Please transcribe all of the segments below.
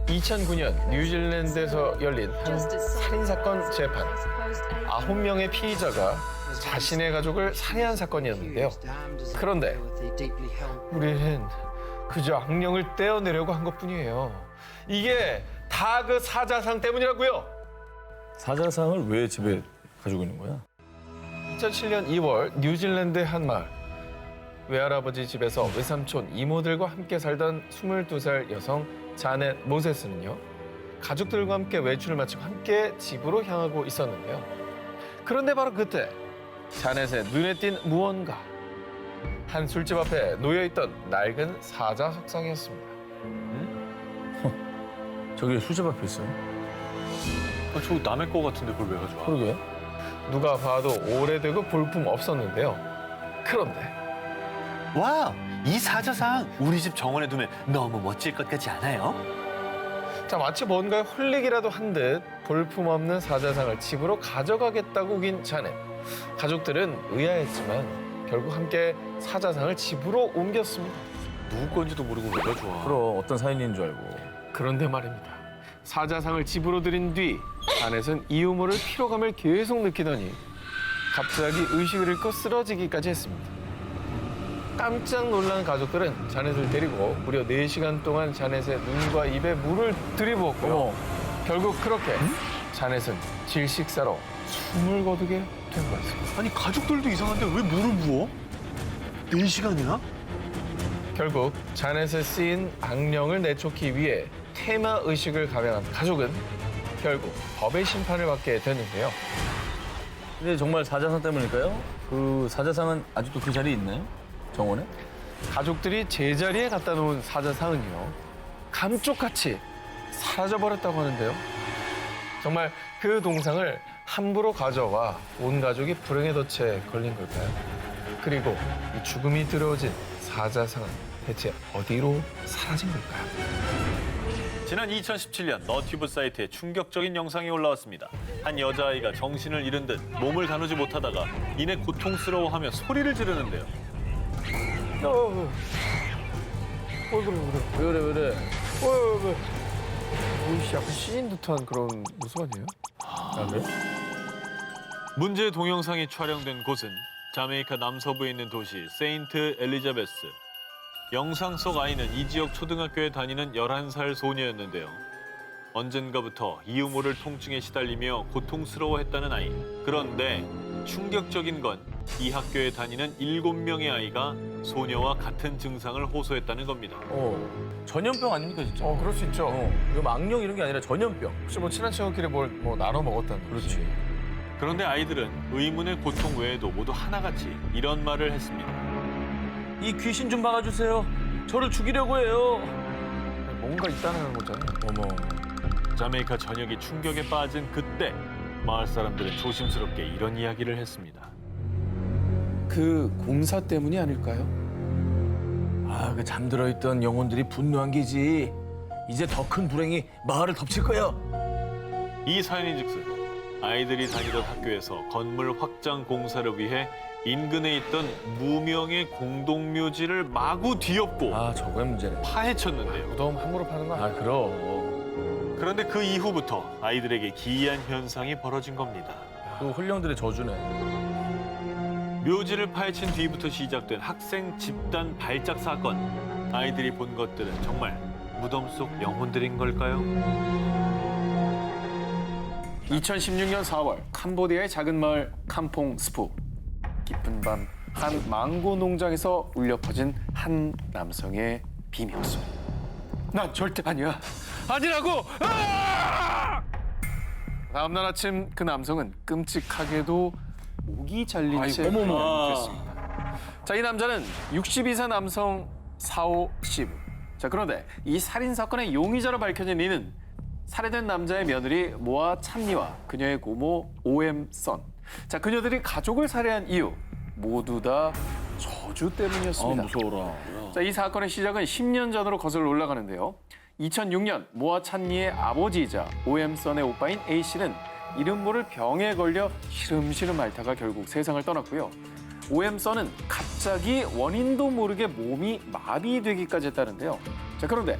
2009년 뉴질랜드에서 열린 한 살인사건 재판. 9명의 피의자가 자신의 가족을 살해한 사건이었는데요. 그런데 우리는 그저 악령을 떼어내려고 한 것뿐이에요. 이게 다 그 사자상 때문이라고요. 사자상을 왜 집에 가지고 있는 거야? 2007년 2월 뉴질랜드의 한 마을. 외할아버지 집에서 외삼촌, 이모들과 함께 살던 22살 여성 자넷 모세스는요. 가족들과 함께 외출을 마치고 함께 집으로 향하고 있었는데요. 그런데 바로 그때 자넷의 눈에 띈 무언가. 한 술집 앞에 놓여있던 낡은 사자 석상이었습니다. 저기 수집 앞에 있어. 저거 남의 거 같은데 그걸 왜 가져와? 그러게. 누가 봐도 오래되고 볼품 없었는데요. 그런데 와, 이 사자상 우리 집 정원에 두면 너무 멋질 것 같지 않아요? 자, 마치 뭔가에 홀리기라도 한 듯 볼품없는 사자상을 집으로 가져가겠다고 우긴 자넷. 가족들은 의아했지만 결국 함께 사자상을 집으로 옮겼습니다. 누구 건지도 모르고 왜 가져와? 그럼 어떤 사연인 줄 알고. 그런데 말입니다. 사자상을 집으로 들인 뒤 자넷은 이 유물을 피로감을 계속 느끼더니 갑자기 의식을 잃고 쓰러지기까지 했습니다. 깜짝 놀란 가족들은 자넷을 데리고 무려 4시간 동안 자넷의 눈과 입에 물을 들이부었고요. 결국 그렇게 자넷은 질식사로 숨을 거두게 된 거였습니다. 아니 가족들도 이상한데 왜 물을 부어? 4시간이나? 결국 자넷에 쓰인 악령을 내쫓기 위해 테마 의식을 감행한 가족은 결국 법의 심판을 받게 됐는데요. 근데 정말 사자상 때문일까요? 그 사자상은 아직도 그 자리에 있나요? 정원에? 가족들이 제자리에 갖다 놓은 사자상은요, 감쪽같이 사라져버렸다고 하는데요. 정말 그 동상을 함부로 가져와 온 가족이 불행의 덫에 걸린 걸까요? 그리고 이 죽음이 들어오진 사자상은 대체 어디로 사라진 걸까요? 지난 2017년 너튜브 사이트에 충격적인 영상이 올라왔습니다. 한 여자아이가 정신을 잃은 듯 몸을 가누지 못하다가 이내 고통스러워하며 소리를 지르는데요. 왜 그래? 오이씨, 약간 씌인 듯한 그런 모습 아니에요? 아, 그래? 문제의 동영상이 촬영된 곳은 자메이카 남서부에 있는 도시 세인트 엘리자베스. 영상 속 아이는 이 지역 초등학교에 다니는 11살 소녀였는데요. 언젠가부터 이유모를 통증에 시달리며 고통스러워했다는 아이. 그런데 충격적인 건 이 학교에 다니는 7명의 아이가 소녀와 같은 증상을 호소했다는 겁니다. 전염병 아닙니까 진짜? 그럴 수 있죠. 이거 악령 이런 게 아니라 전염병. 혹시 뭐 친한 친구끼리 뭘 나눠 먹었다는 거지. 그렇지. 그런데 아이들은 의문의 고통 외에도 모두 하나같이 이런 말을 했습니다. 이 귀신 좀 막아주세요. 저를 죽이려고 해요. 뭔가 있다는 거잖아요. 어머. 자메이카 전역이 충격에 빠진 그때 마을 사람들은 조심스럽게 이런 이야기를 했습니다. 그 공사 때문이 아닐까요? 아, 그 잠들어 있던 영혼들이 분노한 게지. 이제 더 큰 불행이 마을을 덮칠 거야. 이 사연인즉슨 아이들이 다니던 학교에서 건물 확장 공사를 위해 인근에 있던 무명의 공동묘지를 마구 뒤엎고 아, 저거의 문제네. 파헤쳤는데요. 무덤 함부로 파는 거 아니야? 아, 그럼. 그런데 그 이후부터 아이들에게 기이한 현상이 벌어진 겁니다. 그 홀령들의 저주네. 묘지를 파헤친 뒤부터 시작된 학생 집단 발작 사건. 아이들이 본 것들은 정말 무덤 속 영혼들인 걸까요? 2016년 4월 캄보디아의 작은 마을 캄퐁 스푸. 깊은 밤 한 망고 농장에서 울려 퍼진 한 남성의 비명 소리. 난 절대 아니야. 아니라고! 아! 다음날 아침 그 남성은 끔찍하게도 목이 잘린 채 발견됐습니다. 자, 이 남자는 62세 남성 사오 시브. 자, 그런데 이 살인 사건의 용의자로 밝혀진 이는 살해된 남자의 며느리 모아 찬니와 그녀의 고모 오엠 선. 자, 그녀들이 가족을 살해한 이유 모두 다 저주 때문이었습니다. 무서워라. 자, 이 사건의 시작은 10년 전으로 거슬러 올라가는데요. 2006년 모아 찬니의 아버지이자 오엠 선의 오빠인 A 씨는 이름 모를 병에 걸려 시름시름 앓다가 결국 세상을 떠났고요. 오엠 선은 갑자기 원인도 모르게 몸이 마비되기까지 했다는데요. 자, 그런데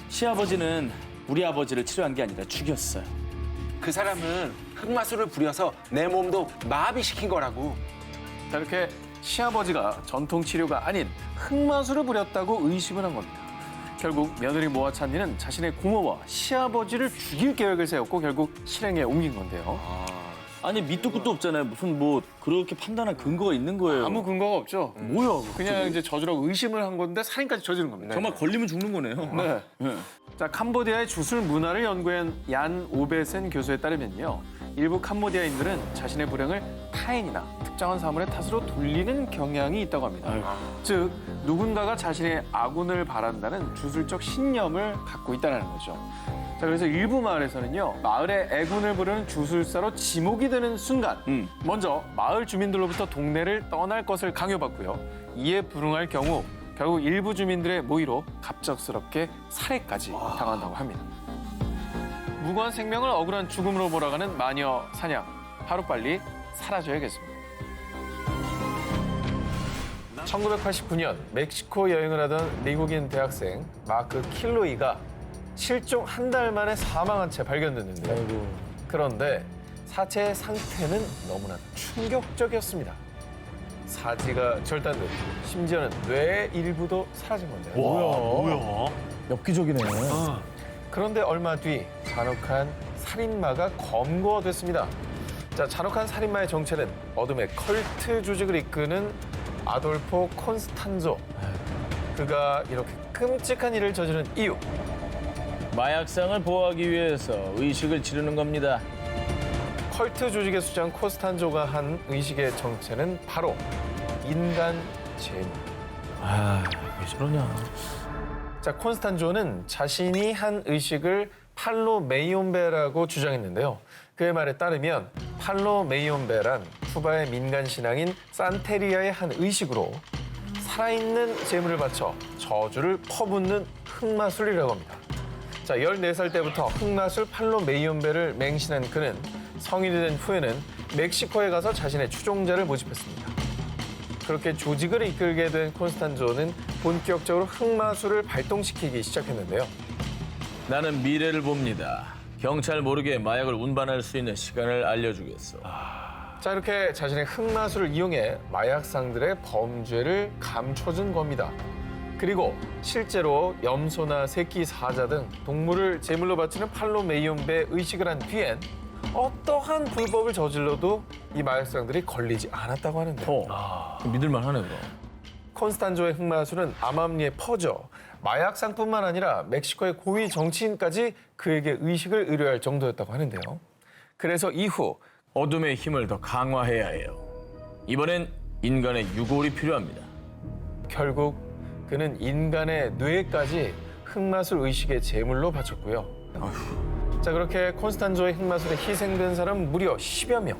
시아버지는 우리 아버지를 치료한 게 아니라 죽였어요. 그 사람은 흑마술을 부려서 내 몸도 마비시킨 거라고. 자, 이렇게 시아버지가 전통 치료가 아닌 흑마술을 부렸다고 의심을 한 겁니다. 결국 며느리 모아 찬리는 자신의 고모와 시아버지를 죽일 계획을 세웠고 결국 실행에 옮긴 건데요. 아니 밑도 끝도 없잖아요. 무슨 뭐 그렇게 판단할 근거가 있는 거예요. 아무 근거가 없죠. 뭐야? 그냥 이제 저주라고 의심을 한 건데 살인까지 저지른 겁니다. 정말 걸리면 죽는 거네요. 네. 네. 자, 캄보디아의 주술 문화를 연구한 얀 오베센 교수에 따르면요. 일부 캄보디아인들은 자신의 불행을 타인이나 특정한 사물의 탓으로 돌리는 경향이 있다고 합니다. 즉, 누군가가 자신의 악운을 바란다는 주술적 신념을 갖고 있다는 거죠. 자, 그래서 일부 마을에서는요, 마을의 애군을 부르는 주술사로 지목이 되는 순간, 먼저 마을 주민들로부터 동네를 떠날 것을 강요받고요. 이에 불응할 경우 결국 일부 주민들의 모의로 갑작스럽게 살해까지 당한다고 합니다. 무고한 생명을 억울한 죽음으로 몰아가는 마녀 사냥, 하루빨리 사라져야겠습니다. 1989년 멕시코 여행을 하던 미국인 대학생 마크 킬로이가 실종 한 달 만에 사망한 채 발견됐는데요. 그런데 사체의 상태는 너무나 충격적이었습니다. 사지가 절단되고 심지어는 뇌의 일부도 사라진 건데요. 뭐야? 엽기적이네. 그런데 얼마 뒤 잔혹한 살인마가 검거됐습니다. 자, 잔혹한 살인마의 정체는 어둠의 컬트 조직을 이끄는 아돌포 콘스탄조. 그가 이렇게 끔찍한 일을 저지른 이유. 마약상을 보호하기 위해서 의식을 치르는 겁니다. 컬트 조직의 수장 콘스탄조가 한 의식의 정체는 바로 인간 재물. 왜 저러냐? 자, 콘스탄조는 자신이 한 의식을 팔로 메이온베라고 주장했는데요. 그의 말에 따르면 팔로 메이온베란 쿠바의 민간 신앙인 산테리아의 한 의식으로 살아있는 재물을 바쳐 저주를 퍼붓는 흑마술이라고 합니다. 자, 14살 때부터 흑마술 팔로 메이온베를 맹신한 그는 성인이 된 후에는 멕시코에 가서 자신의 추종자를 모집했습니다. 그렇게 조직을 이끌게 된 콘스탄조는 본격적으로 흑마술을 발동시키기 시작했는데요. 나는 미래를 봅니다. 경찰 모르게 마약을 운반할 수 있는 시간을 알려주겠어. 자, 이렇게 자신의 흑마술을 이용해 마약상들의 범죄를 감춰준 겁니다. 그리고 실제로 염소나 새끼 사자 등 동물을 제물로 바치는 팔로 메이온베 의식을 한 뒤엔 어떠한 불법을 저질러도 이 마약상들이 걸리지 않았다고 하는데요. 믿을만 하네, 그럼. 콘스탄조의 흑마술은 암암리에 퍼져 마약상뿐만 아니라 멕시코의 고위 정치인까지 그에게 의식을 의뢰할 정도였다고 하는데요. 그래서 이후 어둠의 힘을 더 강화해야 해요. 이번엔 인간의 유골이 필요합니다. 결국 그는 인간의 뇌까지 흑마술 의식의 제물로 바쳤고요. 자, 그렇게 콘스탄조의 흑마술에 희생된 사람은 무려 10여 명.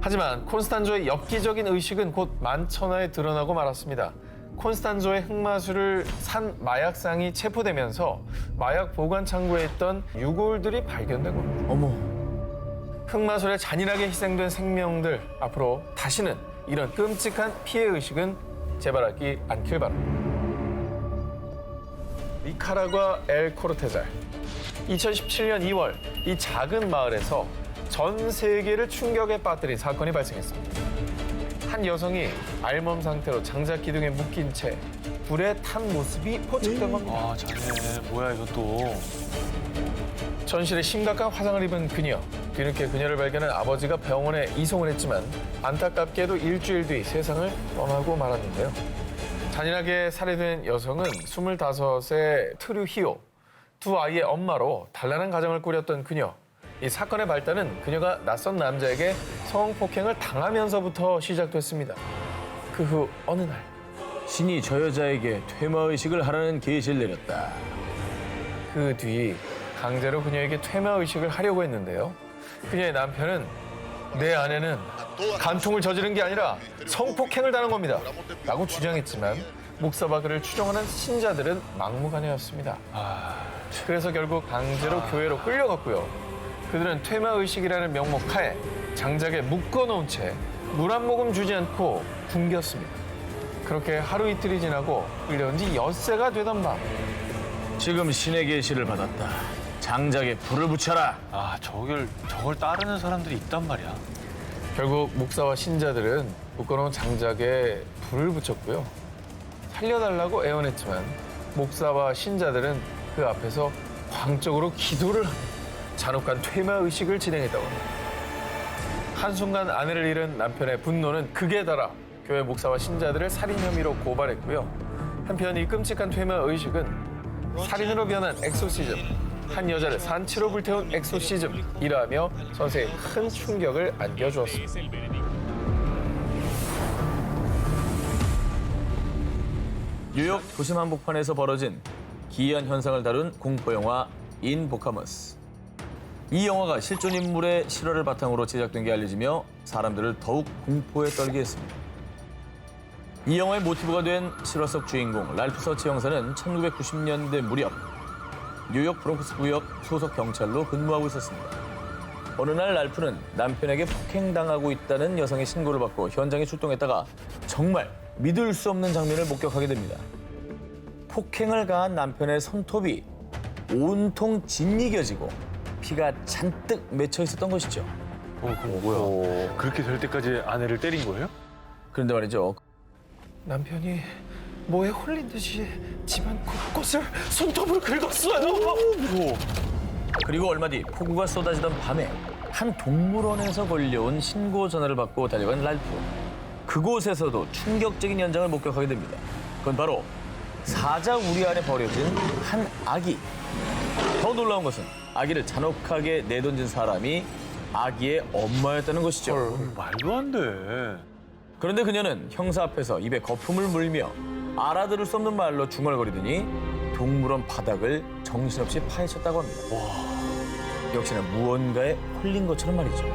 하지만 콘스탄조의 엽기적인 의식은 곧 만천하에 드러나고 말았습니다. 콘스탄조의 흑마술을 산 마약상이 체포되면서 마약 보관 창고에 있던 유골들이 발견된 겁니다. 어머. 흑마술에 잔인하게 희생된 생명들, 앞으로 다시는 이런 끔찍한 피해 의식은 재발하지 않길 바랍니다. 니카라과 엘 코르테잘. 2017년 2월 이 작은 마을에서 전 세계를 충격에 빠뜨린 사건이 발생했습니다. 한 여성이 알몸 상태로 장작 기둥에 묶인 채 불에 탄 모습이 포착된 겁니다. 아, 자네 뭐야 이건 또. 전실에 심각한 화상을 입은 그녀. 뒤늦게 그녀를 발견한 아버지가 병원에 이송을 했지만 안타깝게도 일주일 뒤 세상을 떠나고 말았는데요. 잔인하게 살해된 여성은 25세 트루히오, 두 아이의 엄마로 단란한 가정을 꾸렸던 그녀. 이 사건의 발단은 그녀가 낯선 남자에게 성폭행을 당하면서부터 시작됐습니다. 그 후 어느 날 신이 저 여자에게 퇴마의식을 하라는 계시를 내렸다. 그 뒤 강제로 그녀에게 퇴마의식을 하려고 했는데요. 그녀의 남편은 내 아내는 간통을 저지른 게 아니라 성폭행을 당한 겁니다. 라고 주장했지만 목사와 그를 추종하는 신자들은 막무가내였습니다. 그래서 결국 강제로 교회로 끌려갔고요. 그들은 퇴마의식이라는 명목 하에 장작에 묶어놓은 채 물 한 모금 주지 않고 굶겼습니다. 그렇게 하루 이틀이 지나고 끌려온 지 엿새가 되던 밤 지금 신의 계시를 받았다. 장작에 불을 붙여라. 아, 저걸 따르는 사람들이 있단 말이야. 결국 목사와 신자들은 묶어놓은 장작에 불을 붙였고요. 살려달라고 애원했지만 목사와 신자들은 그 앞에서 광적으로 기도를 하며 잔혹한 퇴마 의식을 진행했다고 합니다. 한순간 아내를 잃은 남편의 분노는 극에 달아 교회 목사와 신자들을 살인 혐의로 고발했고요. 한편 이 끔찍한 퇴마 의식은 살인으로 변한 엑소시즘, 한 여자를 산채로 불태운 엑소시즘이라며 선세에 큰 충격을 안겨주었습니다. 뉴욕 도심 한복판에서 벌어진 기이한 현상을 다룬 공포영화 인보카머스. 이 영화가 실존 인물의 실화를 바탕으로 제작된 게 알려지며 사람들을 더욱 공포에 떨게 했습니다. 이 영화의 모티브가 된 실화 속 주인공 랄프 서치 형사는 1990년대 무렵 뉴욕 브롱크스 구역 소속 경찰로 근무하고 있었습니다. 어느 날 랄프는 남편에게 폭행당하고 있다는 여성의 신고를 받고 현장에 출동했다가 정말 믿을 수 없는 장면을 목격하게 됩니다. 폭행을 가한 남편의 손톱이 온통 짓이겨지고 피가 잔뜩 맺혀 있었던 것이죠. 뭐야? 그렇게 될 때까지 아내를 때린 거예요? 그런데 말이죠. 남편이 뭐에 홀린 듯이 집안 곳곳을 손톱을 긁었어요. 그리고 얼마 뒤 폭우가 쏟아지던 밤에 한 동물원에서 걸려온 신고 전화를 받고 달려간 랄프. 그곳에서도 충격적인 현장을 목격하게 됩니다. 그건 바로 사자 우리 안에 버려진 한 아기. 더 놀라운 것은 아기를 잔혹하게 내던진 사람이 아기의 엄마였다는 것이죠. 말도 안 돼. 그런데 그녀는 형사 앞에서 입에 거품을 물며 알아들을 수 없는 말로 중얼거리더니 동물원 바닥을 정신없이 파헤쳤다고 합니다. 역시나 무언가에 홀린 것처럼 말이죠.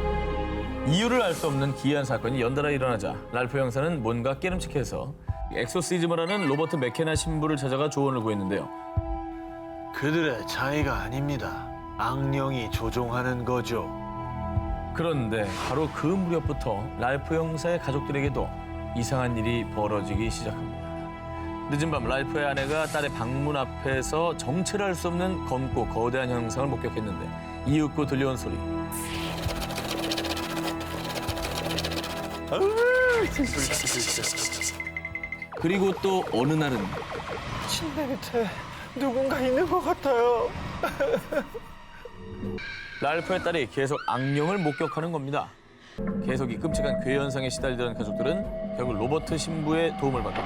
이유를 알 수 없는 기이한 사건이 연달아 일어나자 랄프 형사는 뭔가 깨름칙해서 엑소시즘을 하는 로버트 맥케나 신부를 찾아가 조언을 구했는데요. 그들의 차이가 아닙니다. 악령이 조종하는 거죠. 그런데 바로 그 무렵부터 랄프 형사의 가족들에게도 이상한 일이 벌어지기 시작합니다. 늦은 밤 랄프의 아내가 딸의 방문 앞에서 정체를 알 수 없는 검고 거대한 형상을 목격했는데 이윽고 들려온 소리. 그리고 또 어느 날은 침대 밑에 누군가 있는 것 같아요. 랄프의 딸이 계속 악령을 목격하는 겁니다. 계속 이 끔찍한 괴 현상에 시달리던 가족들은 결국 로버트 신부의 도움을 받고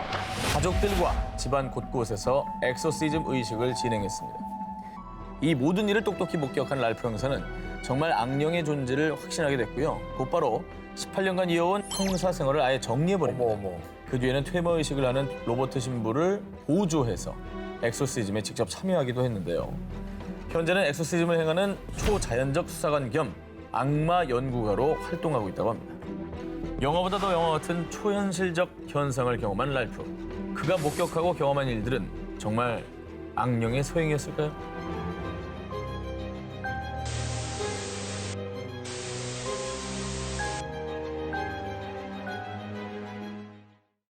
가족들과 집안 곳곳에서 엑소시즘 의식을 진행했습니다. 이 모든 일을 똑똑히 목격한 랄프 형사는 정말 악령의 존재를 확신하게 됐고요. 곧바로 18년간 이어온 형사 생활을 아예 정리해버립니다. 그 뒤에는 퇴마 의식을 하는 로버트 신부를 보조해서 엑소시즘에 직접 참여하기도 했는데요. 현재는 엑소시즘을 행하는 초자연적 수사관 겸 악마 연구가로 활동하고 있다고 합니다. 영화보다 더 영화 같은 초현실적 현상을 경험한 랄프. 그가 목격하고 경험한 일들은 정말 악령의 소행이었을까요?